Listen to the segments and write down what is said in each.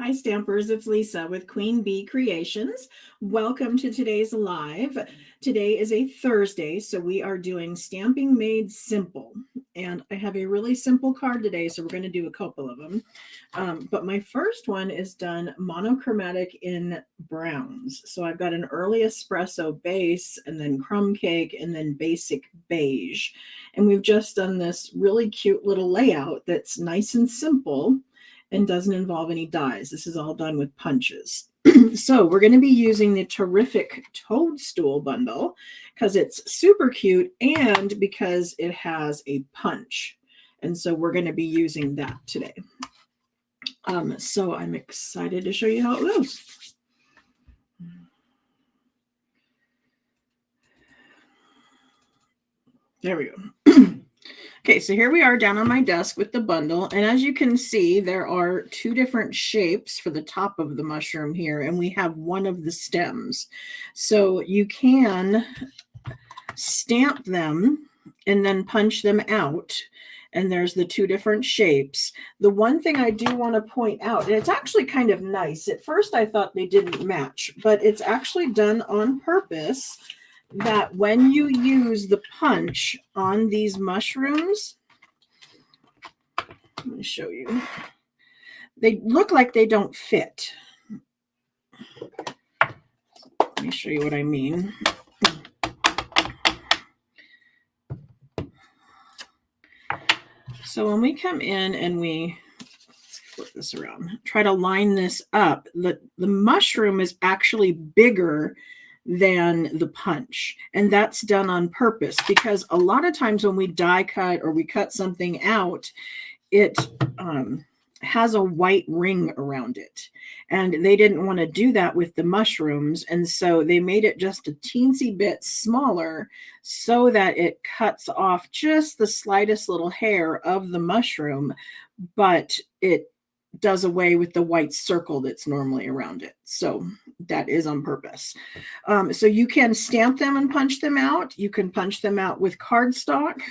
Hi Stampers, it's Lisa with Queen Bee Creations. Welcome to today's live. Today is a Thursday, so we are doing Stamping Made Simple. And I have a really simple card today, so we're going to do a couple of them. But my first one is done monochromatic in browns. So I've got an early espresso base, and then crumb cake, and then basic beige. And we've just done this really cute little layout that's nice and simple and doesn't involve any dies. This is all done with punches. So we're going to be using the terrific Toadstool bundle because it's super cute and because it has a punch. And so we're going to be using that today. So I'm excited to show you how it goes. There we go. Okay, so here we are down on my desk with the bundle, and as you can see, there are two different shapes for the top of the mushroom here, and we have one of the stems. So you can stamp them and then punch them out, and there's the two different shapes. The one thing I do want to point out, and it's actually kind of nice. At first I thought they didn't match, but it's actually done on purpose, that when you use the punch on these mushrooms, let me show you, they look like they don't fit. Let me show you what I mean. So when we come in and let's flip this around, try to line this up, the mushroom is actually bigger than the punch, and that's done on purpose because a lot of times when we die cut or we cut something out, it has a white ring around it, and they didn't want to do that with the mushrooms, and so they made it just a teensy bit smaller so that it cuts off just the slightest little hair of the mushroom, but it does away with the white circle that's normally around it. So that is on purpose. So you can stamp them and punch them out. You can punch them out with cardstock,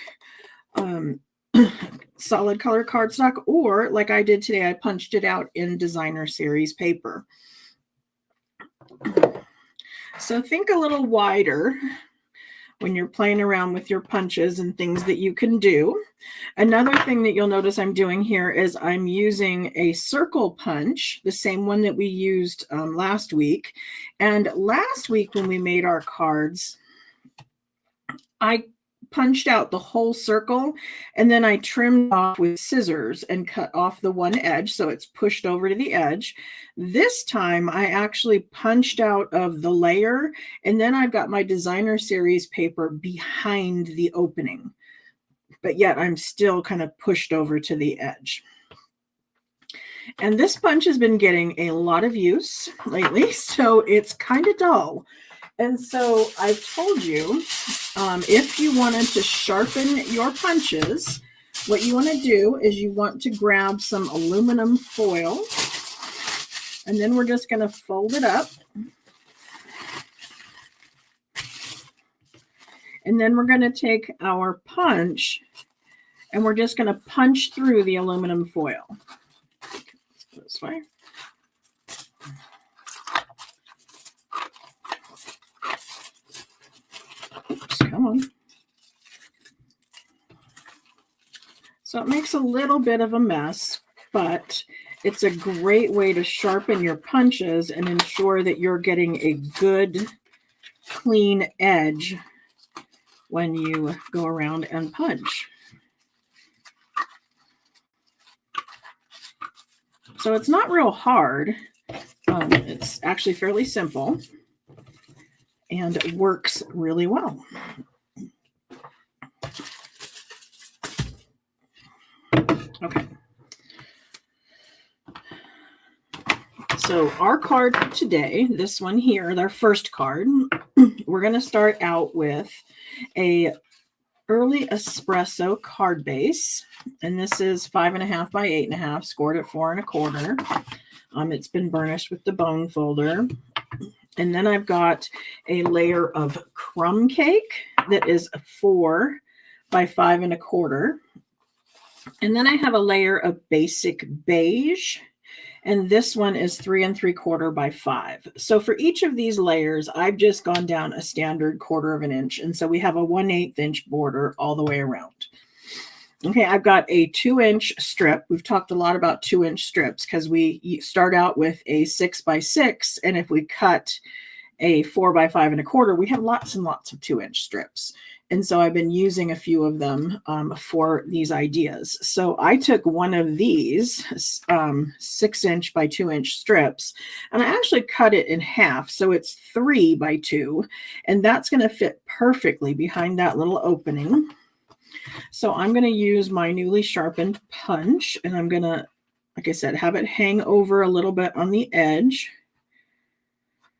solid color cardstock, or like I did today, I punched it out in designer series paper. So think a little wider when you're playing around with your punches and things that you can do. Another thing that you'll notice I'm doing here is I'm using a circle punch, the same one that we used last week. And last week when we made our cards, I punched out the whole circle, and then I trimmed off with scissors and cut off the one edge so it's pushed over to the edge. This time I actually punched out of the layer, and then I've got my designer series paper behind the opening, but yet I'm still kind of pushed over to the edge. And this punch has been getting a lot of use lately, so it's kind of dull. And so I've told you, if you wanted to sharpen your punches, what you want to do is you want to grab some aluminum foil, and then we're just going to fold it up. And then we're going to take our punch, and we're just going to punch through the aluminum foil. Let's go this way. Oops, come on. So it makes a little bit of a mess, but it's a great way to sharpen your punches and ensure that you're getting a good, clean edge when you go around and punch. So it's not real hard. It's actually fairly simple and it works really well. Okay. So our card for today, this one here, our first card, we're going to start out with a early espresso card base, and this is 5.5 by 8.5, scored at 4 1/4. It's been burnished with the bone folder. And then I've got a layer of crumb cake that is 4 by 5 1/4. And then I have a layer of basic beige And this one is 3 3/4 by 5. So for each of these layers, I've just gone down a standard 1/4 inch. And so we have a 1/8 inch border all the way around. Okay, I've got a 2-inch strip. We've talked a lot about 2-inch strips because we start out with a 6 by 6. And if we cut a 4 by 5 1/4, we have lots and lots of 2-inch strips. And so I've been using a few of them for these ideas. So I took one of these 6-inch by 2-inch strips, and I actually cut it in half. So it's 3 by 2, and that's going to fit perfectly behind that little opening. So I'm going to use my newly sharpened punch, and I'm going to, like I said, have it hang over a little bit on the edge.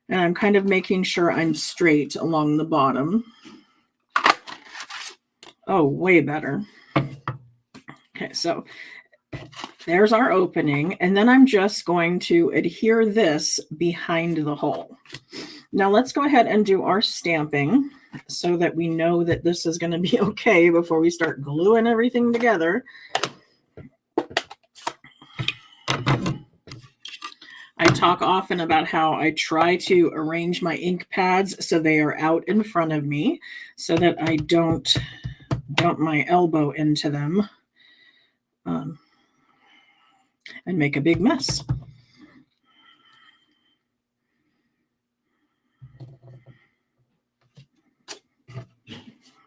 And I'm kind of making sure I'm straight along the bottom. Oh, way better. Okay, so there's our opening. And then I'm just going to adhere this behind the hole. Now let's go ahead and do our stamping so that we know that this is going to be okay before we start gluing everything together. I talk often about how I try to arrange my ink pads so they are out in front of me so that I don't dump my elbow into them and make a big mess.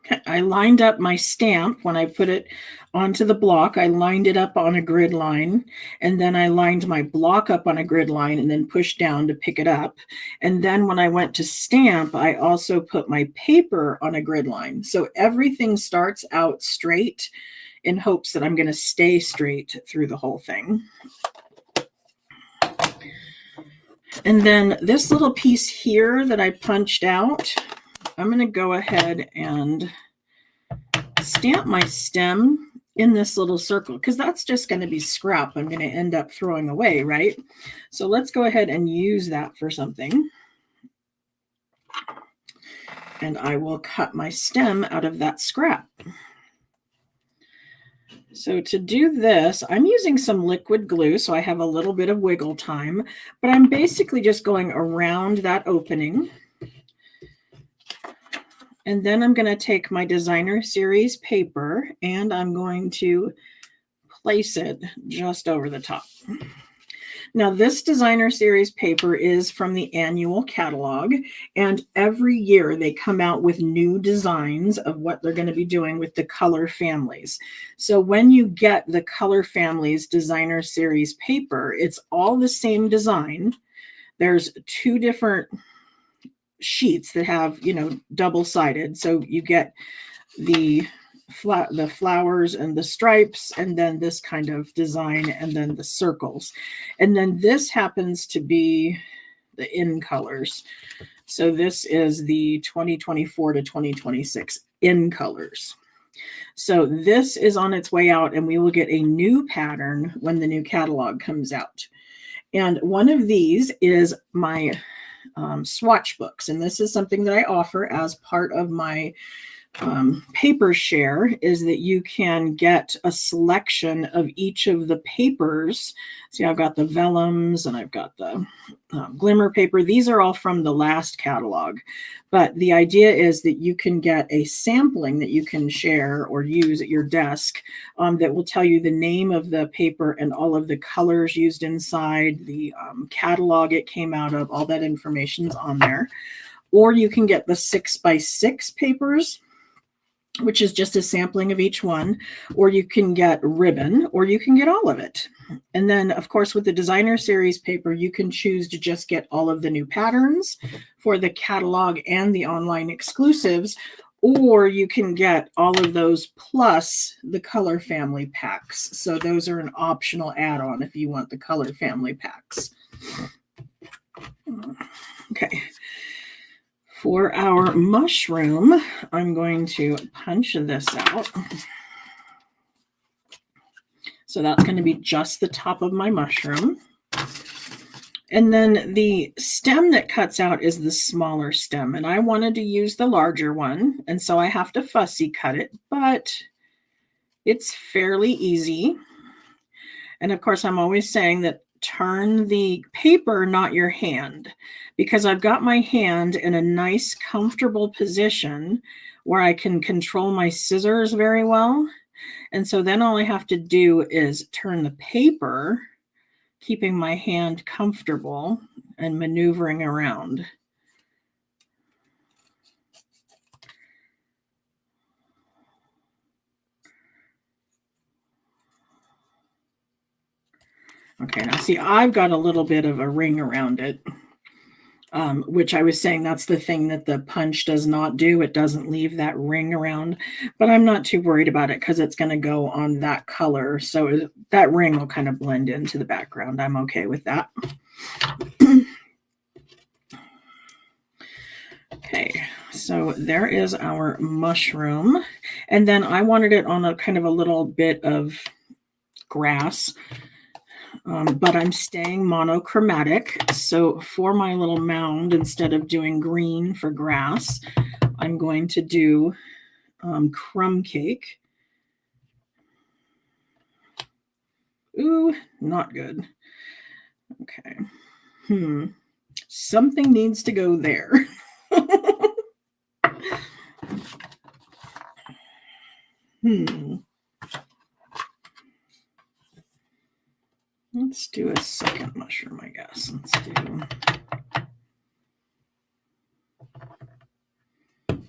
Okay, I lined up my stamp when I put it onto the block. I lined it up on a grid line, and then I lined my block up on a grid line and then pushed down to pick it up. And then when I went to stamp, I also put my paper on a grid line. So everything starts out straight in hopes that I'm going to stay straight through the whole thing. And then this little piece here that I punched out, I'm going to go ahead and stamp my stem in this little circle because that's just going to be scrap I'm going to end up throwing away, right? So let's go ahead and use that for something. And I will cut my stem out of that scrap. So to do this, I'm using some liquid glue, so I have a little bit of wiggle time, but I'm basically just going around that opening. And then I'm going to take my designer series paper and I'm going to place it just over the top. Now, this designer series paper is from the annual catalog, and every year they come out with new designs of what they're going to be doing with the color families. So when you get the color families designer series paper, it's all the same design. There's 2 different sheets that have, double-sided. So you get the flowers and the stripes, and then this kind of design, and then the circles. And then this happens to be the in colors. So this is the 2024 to 2026 in colors. So this is on its way out, and we will get a new pattern when the new catalog comes out. And one of these is my swatch books, and this is something that I offer as part of my paper share, is that you can get a selection of each of the papers. See, I've got the vellums and I've got the glimmer paper. These are all from the last catalog, but the idea is that you can get a sampling that you can share or use at your desk that will tell you the name of the paper and all of the colors used inside, the catalog it came out of, all that information's on there. Or you can get the 6 by 6 papers, which is just a sampling of each one, or you can get ribbon, or you can get all of it. And then, of course, with the designer series paper, you can choose to just get all of the new patterns for the catalog and the online exclusives, or you can get all of those plus the color family packs. So those are an optional add-on if you want the color family packs. Okay. For our mushroom, I'm going to punch this out. So that's going to be just the top of my mushroom. And then the stem that cuts out is the smaller stem. And I wanted to use the larger one. And so I have to fussy cut it, but it's fairly easy. And of course, I'm always saying that turn the paper, not your hand, because I've got my hand in a nice, comfortable position where I can control my scissors very well. And so then all I have to do is turn the paper, keeping my hand comfortable and maneuvering around. Okay, now see, I've got a little bit of a ring around it, which I was saying that's the thing that the punch does not do. It doesn't leave that ring around, but I'm not too worried about it because it's going to go on that color. So that ring will kind of blend into the background. I'm okay with that. Okay, so there is our mushroom. And then I wanted it on a kind of a little bit of grass. But I'm staying monochromatic. So for my little mound, instead of doing green for grass, I'm going to do crumb cake. Ooh, not good. Okay. Something needs to go there. Let's do a second mushroom, I guess. Let's do... I'm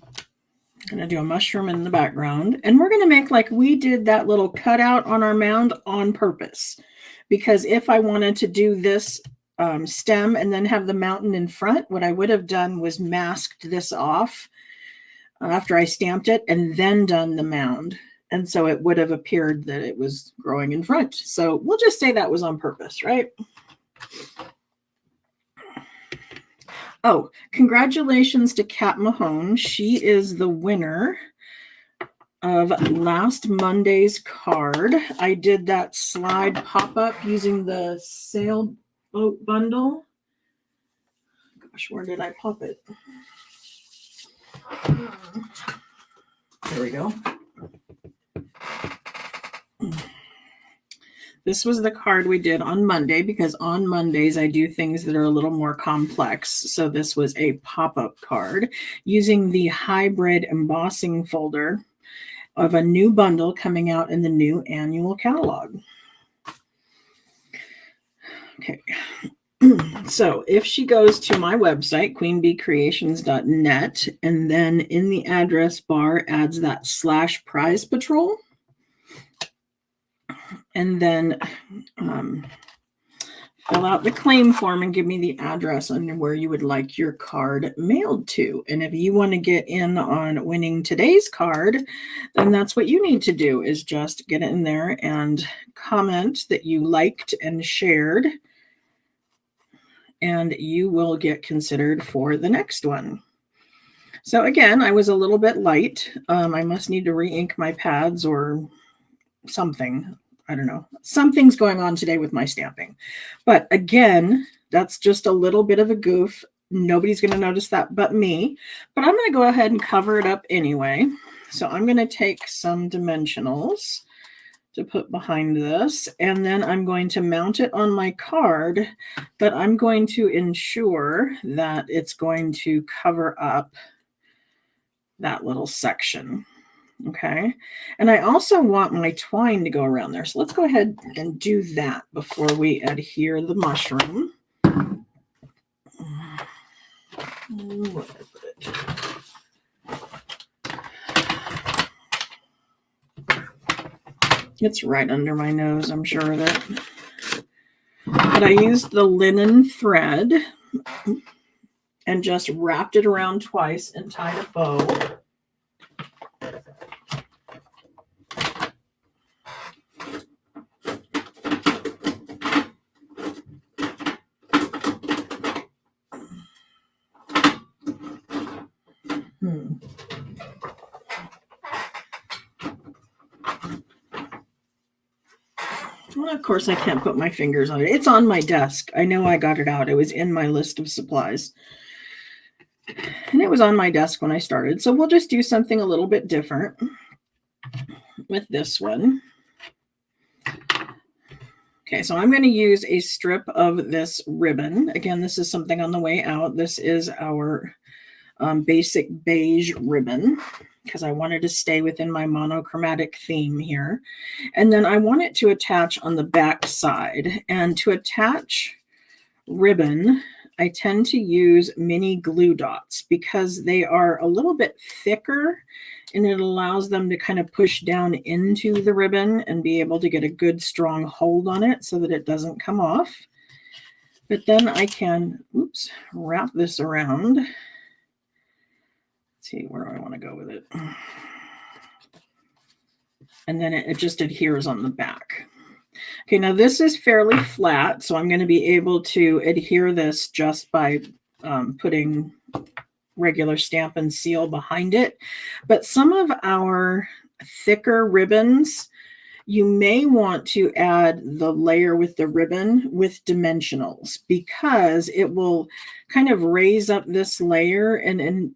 going to do a mushroom in the background. And we're going to make like we did that little cutout on our mound on purpose. Because if I wanted to do this stem and then have the mountain in front, what I would have done was masked this off after I stamped it and then done the mound. And so it would have appeared that it was growing in front. So we'll just say that was on purpose, right? Oh, congratulations to Kat Mahone. She is the winner of last Monday's card. I did that slide pop-up using the sailboat bundle. Gosh, where did I pop it? There we go. This was the card we did on Monday because on Mondays I do things that are a little more complex. So this was a pop-up card using the hybrid embossing folder of a new bundle coming out in the new annual catalog. Okay. So if she goes to my website, queenbeecreations.net, and then in the address bar adds that /prize patrol, and then fill out the claim form and give me the address on where you would like your card mailed to. And if you want to get in on winning today's card, then that's what you need to do is just get in there and comment that you liked and shared, and you will get considered for the next one. So again, I was a little bit light. I must need to re-ink my pads or something. I don't know. Something's going on today with my stamping. But again, that's just a little bit of a goof. Nobody's going to notice that but me. But I'm going to go ahead and cover it up anyway. So I'm going to take some dimensionals to put behind this, and then I'm going to mount it on my card, but I'm going to ensure that it's going to cover up that little section. Okay, and I also want my twine to go around there. So let's go ahead and do that before we adhere the mushroom. Where did I put it? It's right under my nose, I'm sure of it. But I used the linen thread and just wrapped it around twice and tied a bow. Well, of course, I can't put my fingers on it. It's on my desk. I know I got it out. It was in my list of supplies. And it was on my desk when I started. So we'll just do something a little bit different with this one. Okay, so I'm going to use a strip of this ribbon. Again, this is something on the way out. This is our basic beige ribbon because I wanted to stay within my monochromatic theme here. And then I want it to attach on the back side. And to attach ribbon, I tend to use mini glue dots because they are a little bit thicker and it allows them to kind of push down into the ribbon and be able to get a good strong hold on it so that it doesn't come off. But then I can, wrap this around. Let's see, where do I want to go with it? And then it just adheres on the back. Okay, now this is fairly flat, so I'm going to be able to adhere this just by putting regular Stampin' seal behind it. But some of our thicker ribbons, you may want to add the layer with the ribbon with dimensionals because it will kind of raise up this layer and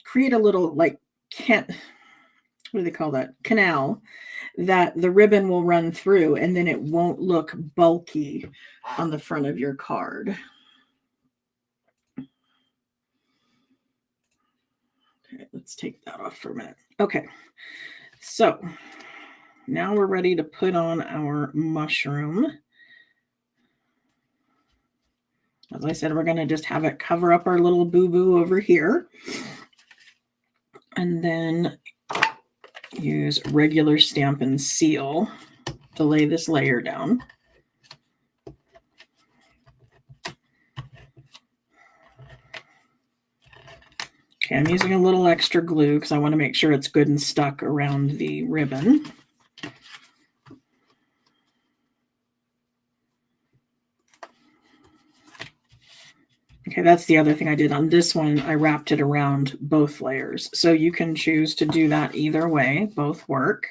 create a little like what do they call that? Canal that the ribbon will run through, and then it won't look bulky on the front of your card. Okay, let's take that off for a minute. Okay, so now we're ready to put on our mushroom. As I said, we're going to just have it cover up our little boo-boo over here. And then use regular Stampin' seal to lay this layer down. Okay, I'm using a little extra glue because I want to make sure it's good and stuck around the ribbon. Okay, that's the other thing I did on this one. I wrapped it around both layers. So you can choose to do that either way. Both work.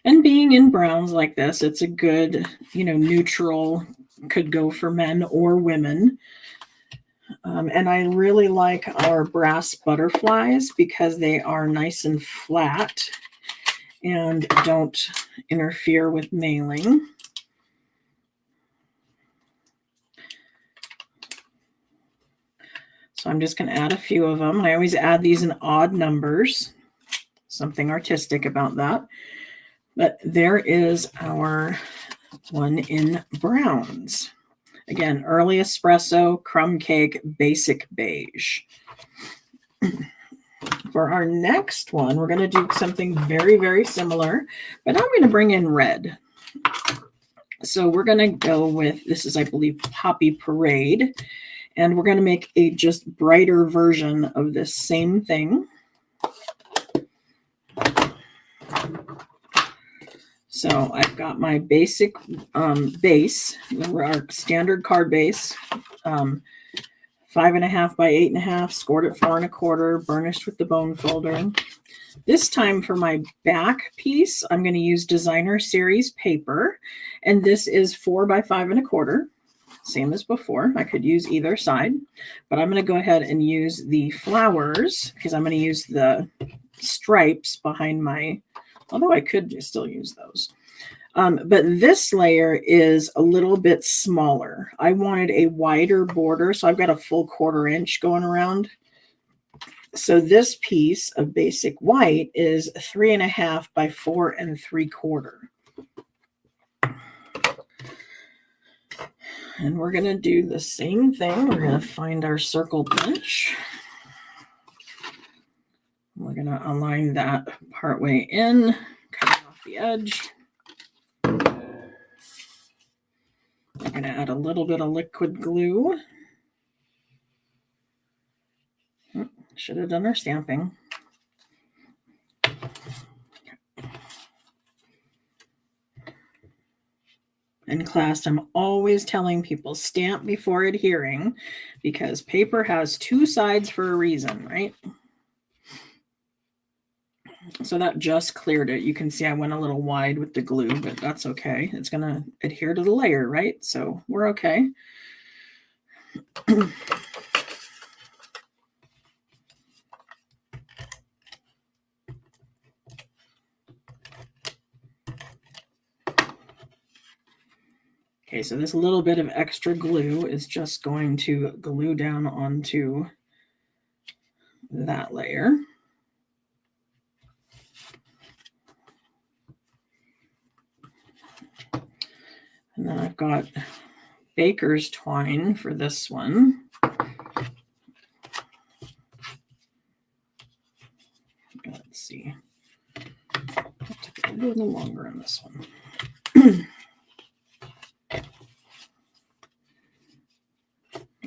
And being in browns like this, it's a good, neutral, could go for men or women. And I really like our brass butterflies because they are nice and flat and don't interfere with mailing. So I'm just going to add a few of them. I always add these in odd numbers. Something artistic about that. But there is our one in browns. Again, early espresso, crumb cake, basic beige. For our next one, we're going to do something very, very similar, but I'm going to bring in red. So we're going to go with, this is, I believe, Poppy Parade, and we're going to make a just brighter version of this same thing. So I've got my basic base, our standard card base, 5.5 by 8.5, scored at 4 1/4, burnished with the bone folder. This time for my back piece, I'm going to use Designer Series paper, and this is 4 by 5 1/4, same as before. I could use either side, but I'm going to go ahead and use the flowers because I'm going to use the stripes behind my, although I could still use those. But this layer is a little bit smaller. I wanted a wider border, so I've got a full 1/4 inch going around. So this piece of basic white is 3.5 by 4 3/4. And we're going to do the same thing. We're going to find our circle punch. We're going to align that partway in, cut off the edge. I'm going to add a little bit of liquid glue. Should have done our stamping. In class, I'm always telling people stamp before adhering because paper has 2 sides for a reason, right? So that just cleared it. You can see I went a little wide with the glue, but that's okay. It's going to adhere to the layer, right? So we're okay. Okay, so this little bit of extra glue is just going to glue down onto that layer. And then I've got baker's twine for this one. Let's see. It took a little longer on this one.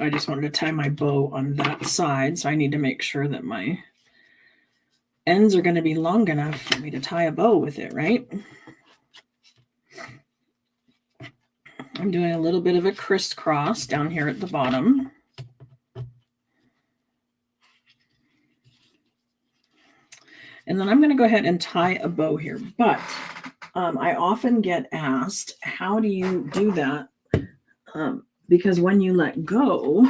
I just wanted to tie my bow on that side, so I need to make sure that my ends are going to be long enough for me to tie a bow with it, right? I'm doing a little bit of a crisscross down here at the bottom. And then I'm going to go ahead and tie a bow here. But I often get asked, how do you do that? Because when you let go,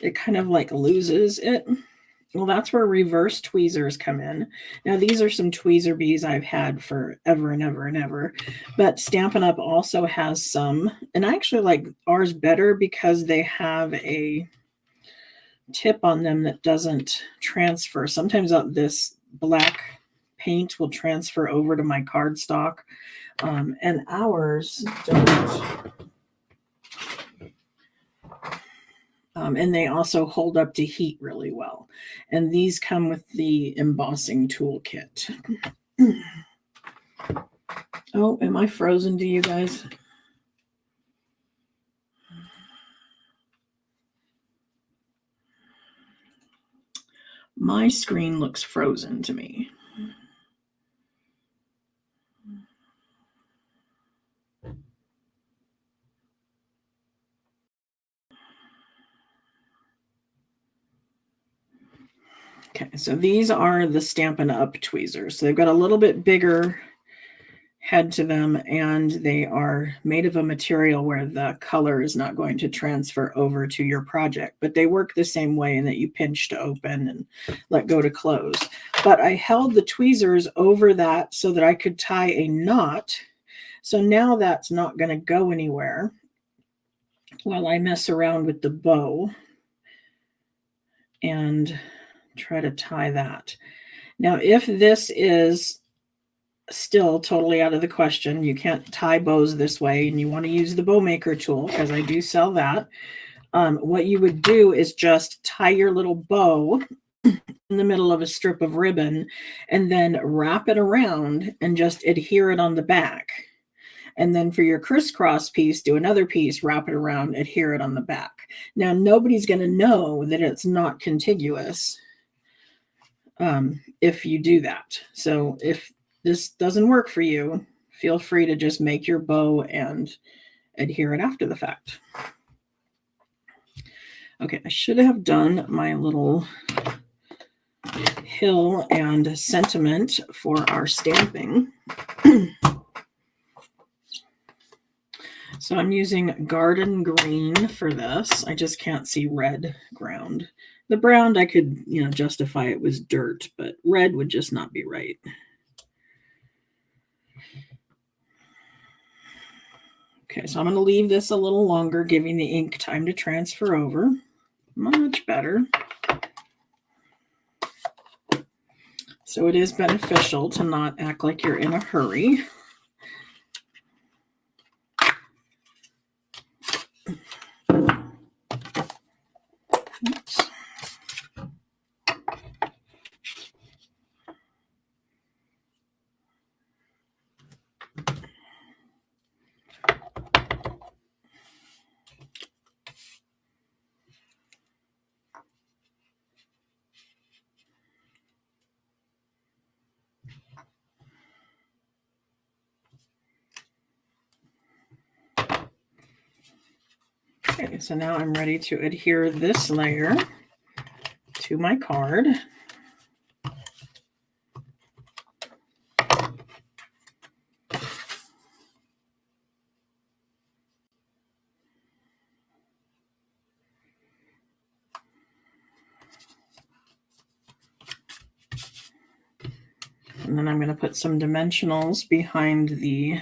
it kind of like loses it. Well, that's where reverse tweezers come in. Now, these are some tweezer bees I've had forever and ever and ever. But Stampin' Up! Also has some. And I actually like ours better because they have a tip on them that doesn't transfer. Sometimes this black paint will transfer over to my cardstock. And ours don't. And they also hold up to heat really well. And these come with the embossing toolkit. Oh, am I frozen to you guys? My screen looks frozen to me. Okay, so these are the Stampin' Up! Tweezers. So they've got a little bit bigger head to them, and they are made of a material where the color is not going to transfer over to your project, but they work the same way in that you pinch to open and let go to close. But I held the tweezers over that so that I could tie a knot. So now that's not going to go anywhere while I mess around with the bow and try to tie that. Now, if this is still totally out of the question, you can't tie bows this way, and you want to use the bow maker tool, because I do sell that, what you would do is just tie your little bow in the middle of a strip of ribbon and then wrap it around and just adhere it on the back. And then for your crisscross piece, do another piece, wrap it around, adhere it on the back. Now, nobody's going to know that it's not contiguous if you do that. So if this doesn't work for you, feel free to just make your bow and adhere it after the fact. Okay, I should have done my little hill and sentiment for our stamping. So I'm using garden green for this. I just can't see red ground. The brown, I could, justify it was dirt, but red would just not be right. Okay, so I'm going to leave this a little longer, giving the ink time to transfer over. Much better. So it is beneficial to not act like you're in a hurry. Oops. Okay, so now I'm ready to adhere this layer to my card. And then I'm going to put some dimensionals behind the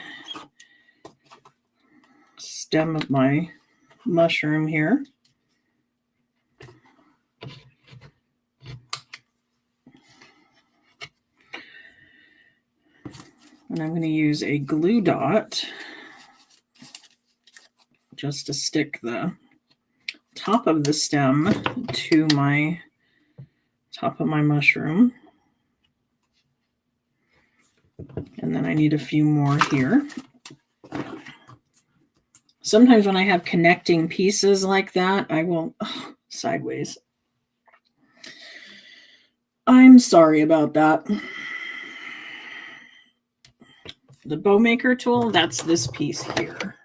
stem of my mushroom here. And I'm going to use a glue dot just to stick the top of the stem to my top of my mushroom. And then I need a few more here. Sometimes when I have connecting pieces like that, I will, sideways. I'm sorry about that. The bow maker tool, that's this piece here.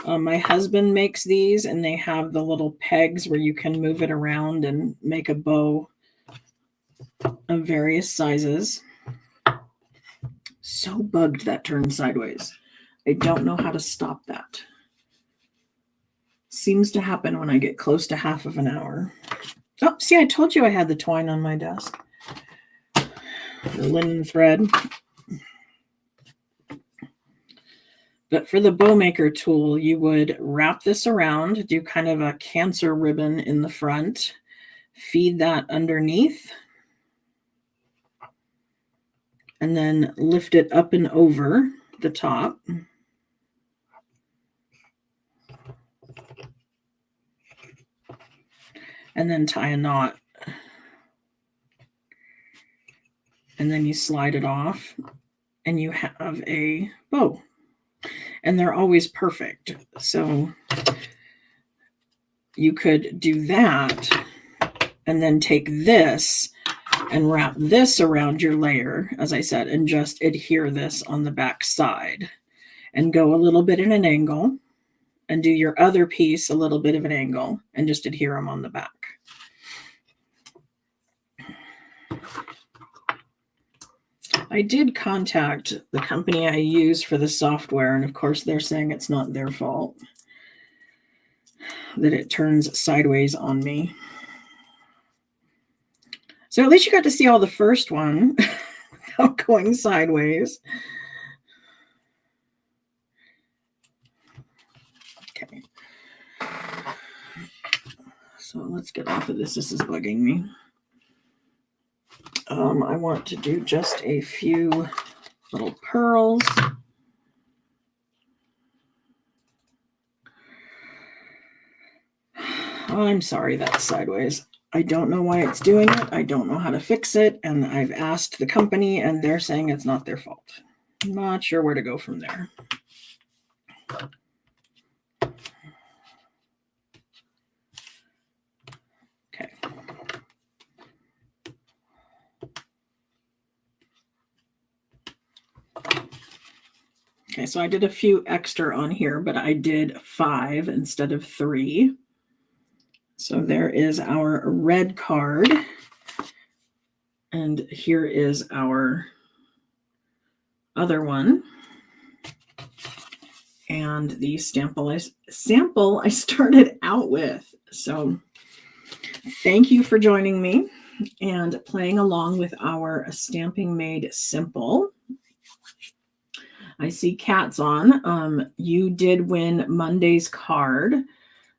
My husband makes these, and they have the little pegs where you can move it around and make a bow of various sizes. So bugged that turned sideways. I don't know how to stop that. Seems to happen when I get close to half of an hour. Oh, see, I told you I had the twine on my desk. The linen thread. But for the bow maker tool, you would wrap this around, do kind of a cancer ribbon in the front, feed that underneath, and then lift it up and over the top. And then tie a knot. And then you slide it off, and you have a bow. And they're always perfect. So you could do that and then take this and wrap this around your layer, as I said, and just adhere this on the back side and go a little bit in an angle and do your other piece a little bit of an angle and just adhere them on the back. I did contact the company I use for the software, and of course they're saying it's not their fault that it turns sideways on me. So at least you got to see all the first one without going sideways. Okay. So let's get off of this. This is bugging me. I want to do just a few little pearls. I'm sorry that's sideways. I don't know why it's doing it. I don't know how to fix it. And I've asked the company, and they're saying it's not their fault. I'm not sure where to go from there. Okay. Okay, so I did a few extra on here, but I did 5 instead of 3. So there is our red card. And here is our other one. And the sample I started out with. So thank you for joining me and playing along with our Stamping Made Simple. I see Kat's on. You did win Monday's card.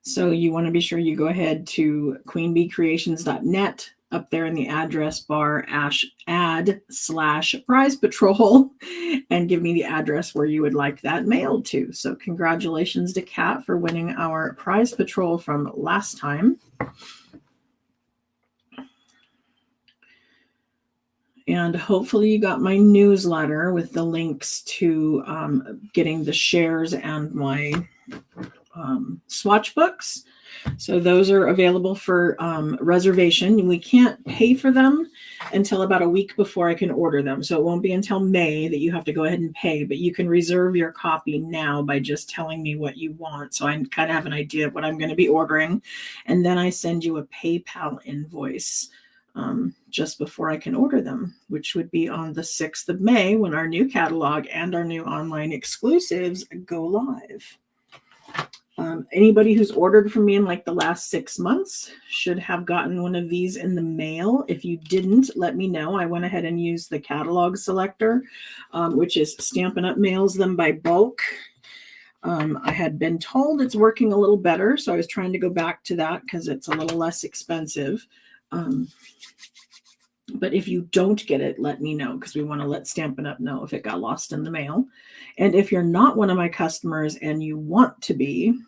So you want to be sure you go ahead to queenbeecreations.net. Up there in the address bar, add/prize patrol, and give me the address where you would like that mailed to. So congratulations to Kat for winning our prize patrol from last time. And hopefully you got my newsletter with the links to getting the shares and my swatch books. So those are available for reservation. We can't pay for them until about a week before I can order them. So it won't be until May that you have to go ahead and pay, but you can reserve your copy now by just telling me what you want. So I kind of have an idea of what I'm going to be ordering. And then I send you a PayPal invoice just before I can order them, which would be on the 6th of May when our new catalog and our new online exclusives go live. Anybody who's ordered from me in like the last 6 months should have gotten one of these in the mail. If you didn't, let me know. I went ahead and used the catalog selector, which is Stampin' Up! Mails them by bulk. I had been told it's working a little better, so I was trying to go back to that because it's a little less expensive. But if you don't get it, let me know, because we want to let Stampin' Up! Know if it got lost in the mail. And if you're not one of my customers and you want to be,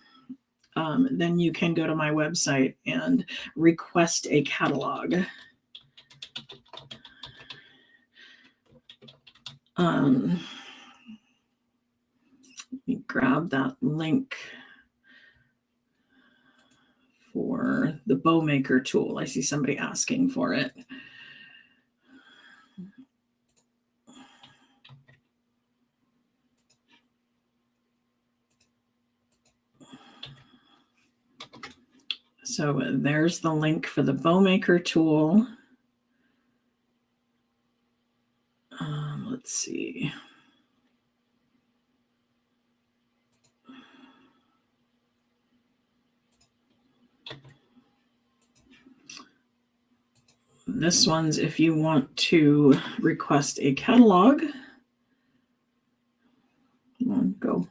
then you can go to my website and request a catalog. Let me grab that link for the bow maker tool. I see somebody asking for it. So there's the link for the bow maker tool. Let's see. This one's if you want to request a catalog. Come on, go.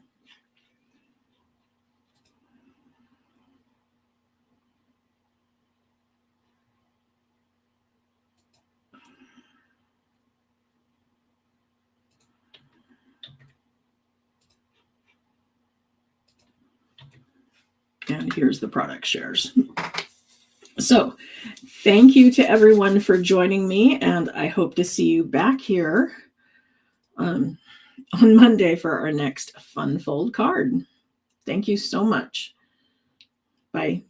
And here's the product shares. So thank you to everyone for joining me, and I hope to see you back here on Monday for our next Fun Fold card. Thank you so much. Bye.